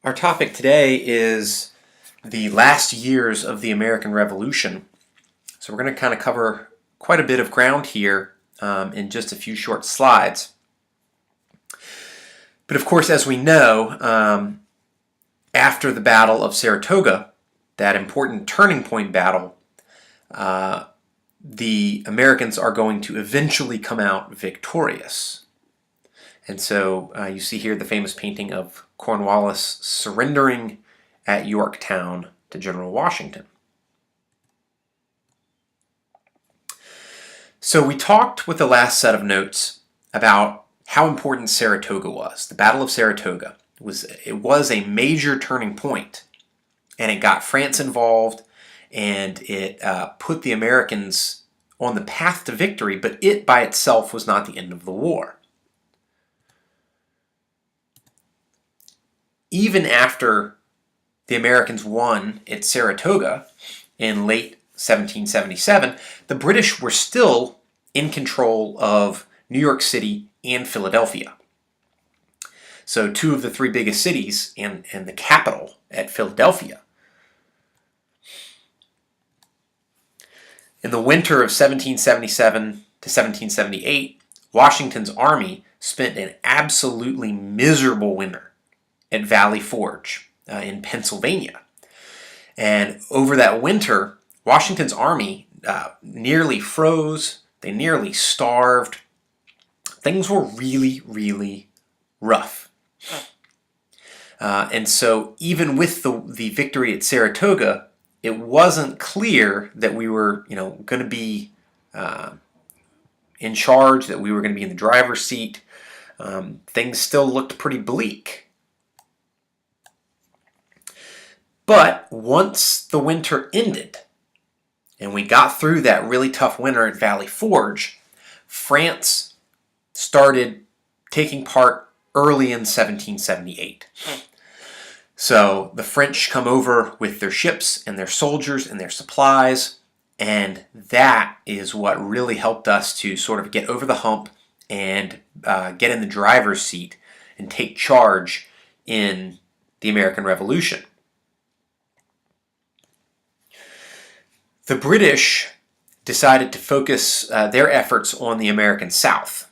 Our topic today is the last years of the American Revolution. So we're going to kind of cover quite a bit of ground here in just a few short slides. But of course, as we know, after the Battle of Saratoga, that important turning point battle, the Americans are going to eventually come out victorious. And so you see here the famous painting of Cornwallis surrendering at Yorktown to General Washington. So we talked with the last set of notes about how important Saratoga was. The Battle of Saratoga was a major turning point, and it got France involved, and it put the Americans on the path to victory, but it by itself was not the end of the war. Even after the Americans won at Saratoga in late 1777, the British were still in control of New York City and Philadelphia. So two of the three biggest cities and the capital at Philadelphia. In the winter of 1777 to 1778, Washington's army spent an absolutely miserable winter at Valley Forge in Pennsylvania. And over that winter, Washington's army nearly froze, they nearly starved. Things were really, really rough. And so even with the victory at Saratoga, it wasn't clear that we were going to be in charge, that we were going to be in the driver's seat. Things still looked pretty bleak. But once the winter ended, and we got through that really tough winter at Valley Forge, France started taking part early in 1778. So the French come over with their ships and their soldiers and their supplies, and that is what really helped us to sort of get over the hump and get in the driver's seat and take charge in the American Revolution. The British decided to focus their efforts on the American South.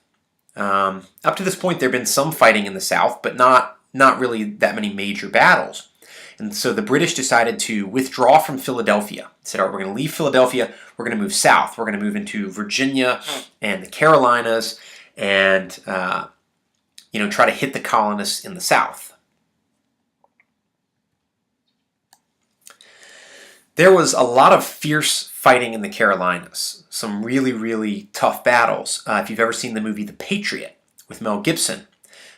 Up to this point, there had been some fighting in the South, but not really that many major battles. And so the British decided to withdraw from Philadelphia. They said, all right, we're going to leave Philadelphia, we're going to move south. We're going to move into Virginia and the Carolinas and try to hit the colonists in the South. There was a lot of fierce fighting in the Carolinas, some really, really tough battles. If you've ever seen the movie The Patriot with Mel Gibson,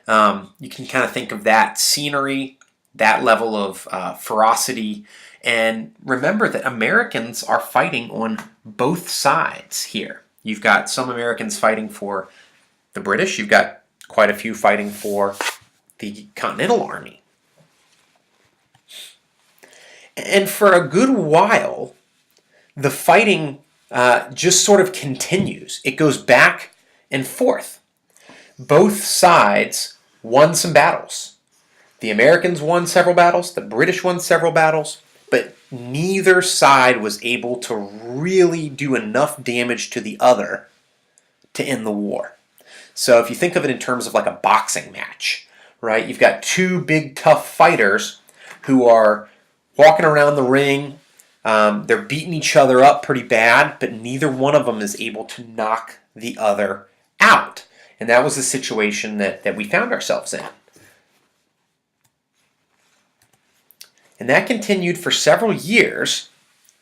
you can kind of think of that scenery, that level of ferocity, and remember that Americans are fighting on both sides here. You've got some Americans fighting for the British, you've got quite a few fighting for the Continental Army. And for a good while, the fighting just sort of continues. It goes back and forth. Both sides won some battles. The Americans won several battles, the British won several battles, but neither side was able to really do enough damage to the other to end the war. So if you think of it in terms of like a boxing match, right? You've got two big tough fighters who are walking around the ring. They're beating each other up pretty bad, but neither one of them is able to knock the other out. And that was the situation that we found ourselves in. And that continued for several years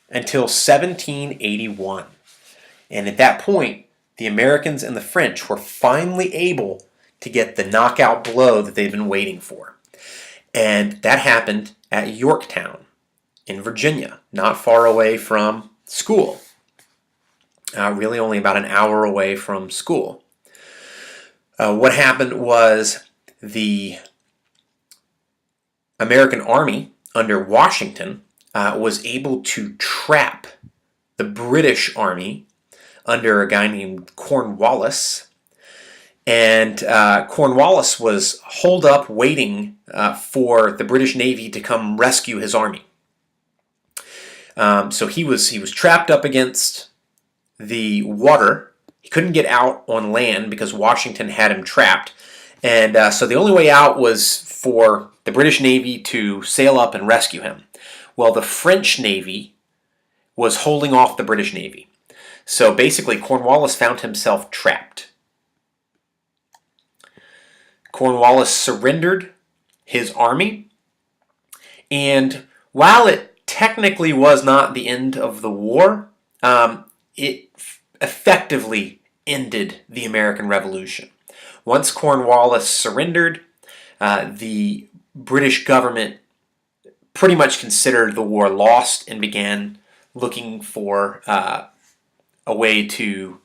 until 1781. And at that point, the Americans and the French were finally able to get the knockout blow that they've been waiting for. And that happened at Yorktown in Virginia, not far away from school. Really only about an hour away from school. What happened was the American Army under Washington was able to trap the British Army under a guy named Cornwallis And Cornwallis was holed up waiting for the British Navy to come rescue his army. So he was trapped up against the water. He couldn't get out on land because Washington had him trapped. And so the only way out was for the British Navy to sail up and rescue him. Well, the French Navy was holding off the British Navy. So basically, Cornwallis found himself trapped. Cornwallis surrendered his army, and while it technically was not the end of the war, it effectively ended the American Revolution. Once Cornwallis surrendered, the British government pretty much considered the war lost and began looking for a way to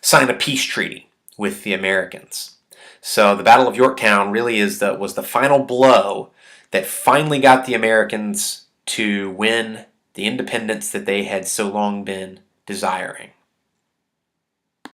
sign a peace treaty with the Americans. So the Battle of Yorktown really was the final blow that finally got the Americans to win the independence that they had so long been desiring.